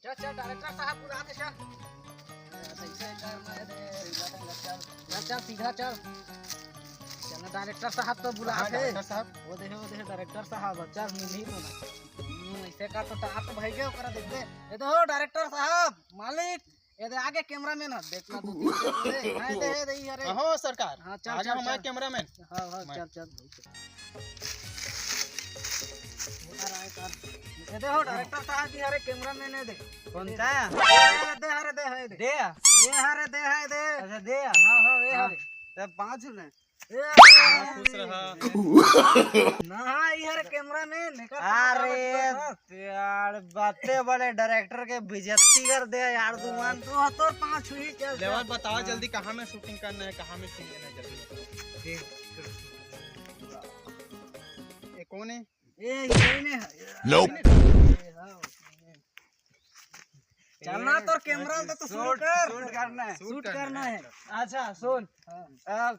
चल चल डायरेक्टर साहब बुला दे चल। ऐसे कर चल चल सीधा चल। चल डायरेक्टर साहब तो बुला दे। डायरेक्टर साहब वो देखो डायरेक्टर साहब चल मिल ही तो ना। ऐसे का तो आप भाई के करा देख दे। ये तो डायरेक्टर साहब मालिक ये दे आगे कैमरामैन है देखना तू नहीं दे अरे हो सरकार। हां चल आगे हमारे कैमरामैन। हां हां चल चल ये देखो डायरेक्टर साहब की हरे कैमरामैन है दे कौन सा दे हरे दे है दे ये हरे दे है दे अच्छा दे हां हां ये हरे तब 5 ने खुश रहा ना ये हरे कैमरामैन अरे यार बातें बड़े डायरेक्टर के बेइज्जती कर दे यार तू मान तो 5 हुई चल लेवल बताओ जल्दी कहां में शूटिंग करना है कहां में सीन लेना है जल्दी ये कौन है ये हीरोइन है Nope. चलना तो कैमरा तो शूट करना है अच्छा सुन हां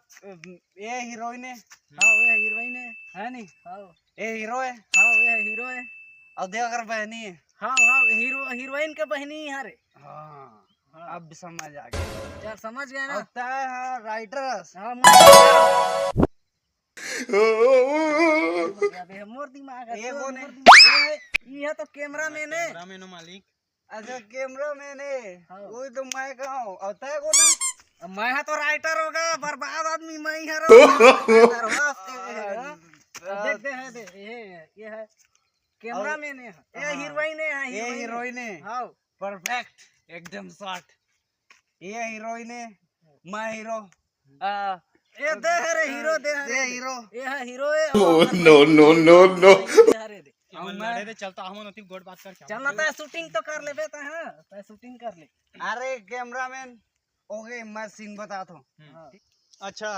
ये हीरोइन है हां वो हीरोइन है नहीं हां ये हीरो है हां वो हीरो है और देख अगर बहनी है हां हां हीरोइन के बहनी है रे हाँ अब समझ आ गया चल समझ गया ना होता है हाँ राइटर हां मोर दिमाग है ये कौन है ये तो कैमरामैन है कैमरामैन मालिक अच्छा कैमरामैन है वही तो मैं कहूं होता है कौन है मैं तो राइटर होगा बर्बाद आदमी मैं ही देख दे है दे ये है कैमरामैन है ये हीरोइन है ये हीरोइन है हां परफेक्ट एकदम शॉट ये हीरोइन है मैं हीरो ये दे रे हीरो दे ये हीरो ये है हीरो है No, no, no, no. हम लड़े रे चलता हम नती गोड बात कर चलना तो शूटिंग तो कर लेबे त हां तो शूटिंग कर ले अरे कैमरामैन ओके मैं सीन बताता हूं अच्छा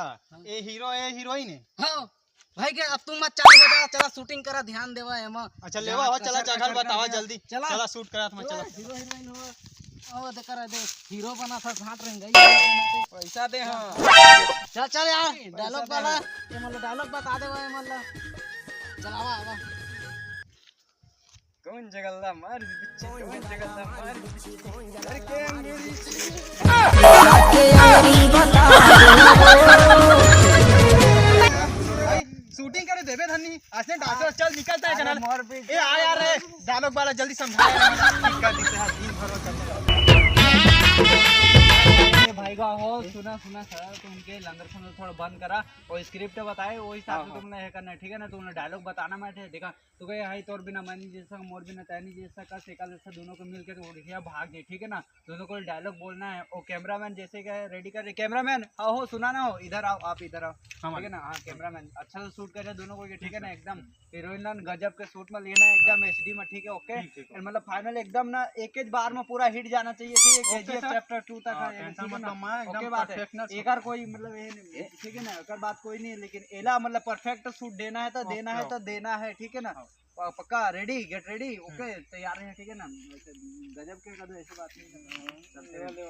ये हीरो है हीरोइन है हां भाई के अब तुम मत चालू हो जा चला शूटिंग करा ध्यान देवा है हम अच्छा लेवा हो चला जगह बतावा जल्दी चला चला शूट करा मैं चला हीरो हीरोइन हो ओ दे करा दे हीरो बना था घाट रहेंगे पैसा दे हां चल चल यार डायलॉग वाला ये मतलब डायलॉग बता दे भाई मतलब चल आवा आवा कौन जगल्ला मार बिच्चे कौन जगल्ला मार अरे के मेरी शूटिंग करे देबे धन्नी आसने डॉक्टर चल निकलता है कनाल ए आ यार रे डायलॉग वाला जल्दी समझा यार कर देते हैं दिन भर चलता भाई का हो सुना सर तुमके लंगर सुनो थोड़ा बंद करा और स्क्रिप्ट बताए वो हिसाब से तुमने है करना ठीक है ना तुमने डायलॉग बताना मैं देखा तू कहे हाई तोर बिना मैनी जैसा मोर बिना तैनी जैसा का सेकल जैसा दोनों को मिलके तो उड़िया भाग दे ठीक है ना दोनों को डायलॉग बोलना है और कैमरामैन जैसे क्या रेडी कर कैमरामैन हाँ हो सुना ना हो इधर आओ आप इधर आओ ठीक है ना हाँ कैमरामैन अच्छा से शूट करे दोनों को ठीक है ना एकदम हीरोइन गजब के शूट में लेना है एकदम HD में ठीक है ओके मतलब फाइनल एकदम ना एक बार में पूरा हिट जाना चाहिए ठीक है चैप्टर 2 तक है बात है एक कोई मतलब ठीक है ना अगर बात कोई नहीं है लेकिन एला मतलब परफेक्ट शूट देना है तो देना है ठीक है ना पक्का रेडी गेट रेडी ओके तैयार है ठीक है ना गजब के कदम ऐसी बात नहीं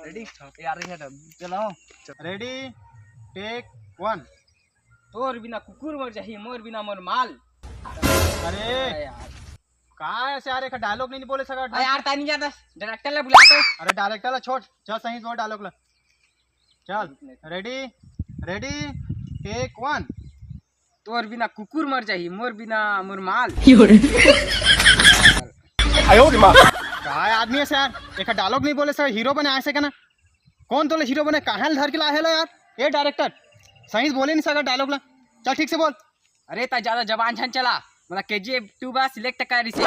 रेडी तैयार है चलो रेडी टेक 1 तोर बिना कुकुर मर जाही मोर बिना मोर माल अरे कहाँ ऐसे यार एक डायलॉग नहीं बोले सका यार तानी ज्यादा डायरेक्टर ले बुला तो अरे डायरेक्टर ला छोड़ चल सही दो डायलॉग ला चल रेडी टेक 1 तोर बिना कुकुर मर जाही मोर बिना मोर माल कहा आदमी है यार एक डायलॉग नहीं बोले सर हीरो बने ऐसे ना कौन तो हीरो बने कहाँ धर के लाए यार ये डायरेक्टर सही बोले नहीं सका डायलॉग ला चल ठीक से बोल अरे ता ज्यादा जबान छन चला मतलब KGF 2 बा सिलेक्ट करी से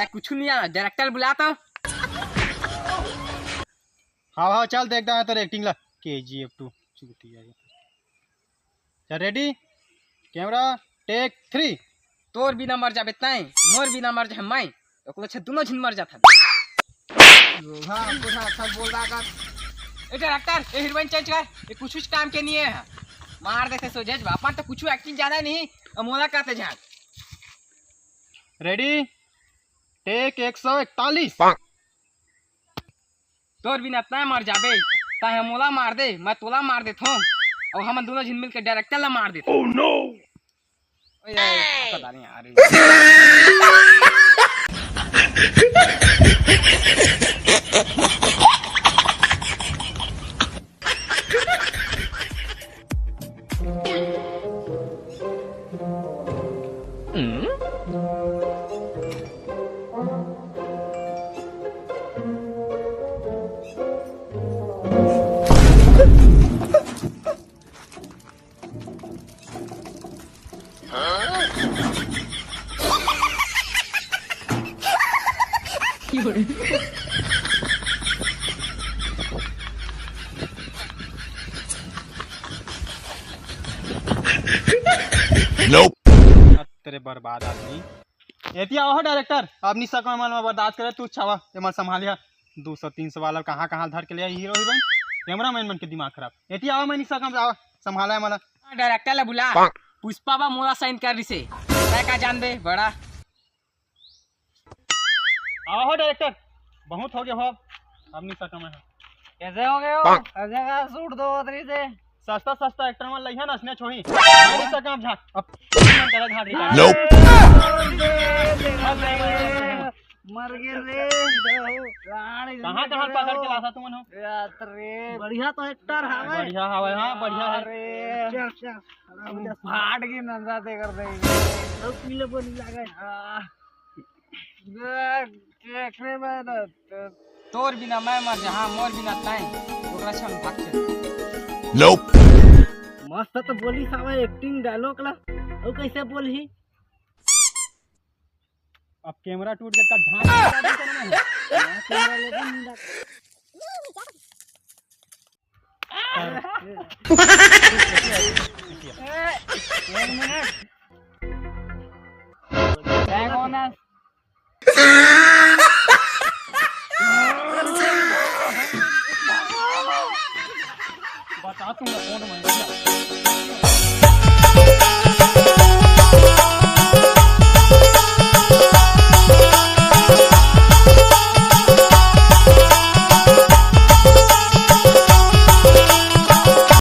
कुछ नहीं आ डायरेक्टर बुलाता हाँ चल देखता है तेरे एक्टिंग ला KGF 2 छुट्टी है चल रेडी कैमरा टेक 3 तोर बिना मर जाबे तय मोर बिना मर जा मैं ओकलो छ दोनों झिन मर जाता हां पूरा अच्छा बोल रहा कर ए डायरेक्टर ए हीरोइन चेंज कर ये कुछ काम के नहीं है मार देते सोझे अपन तो कुछ एक्टिंग ज्यादा नहीं मोला कहते झाड़ रेडी टेक 141 तोर बिना तय मर जाबे तय मोला मार दे मैं तोला मार देता हूं और हम दोनों झिन मिल के डायरेक्टर ला मार देते Oh no! पता नहीं आ रही Nope. तेरे बर्बाद आदमी एती आओ डायरेक्टर अपनी सकल माल में बर्बाद करे तू छावा ये मत संभालिया 200-300 वाला कहाँ कहाँ धर के लिया हीरो हीरोइन कैमरामैन मन के दिमाग खराब एती आओ मैं नहीं सकम जावा संभाला मला डायरेक्टर ले बुला पुष्पा बा मोरा साइन कर रिसे मैं का जान बे बड़ा आओ डायरेक्टर बहुत हो गया हो अपनी सकम है कैसे हो गए हो ऐसे का सूट दो उतरी से सस्ता सस्ता एक्टर में लइहा ना असने छोही नहीं सकम झा अब मन करे घाट रे Nope. मर गए रे कहाँ कहाँ पकड़ के लाता तुमन हो रे बढ़िया तो एक्टर हवे बढ़िया हवे हां बढ़िया है रे चल चल फाड़ की नजाते कर दे अब पीले बोली लागे देखने में तोर बिना मैं मर जा हाँ मोर बिना ताई ओकरा छन भाग चल Nope. मस्त तो बोली सावे एक्टिंग डायलॉग ला ओ कैसे बोलही अब कैमरा टूट गया झांक कैमरा लेके नींदा एक मिनट क्या कौन है बता तुम कौन मैं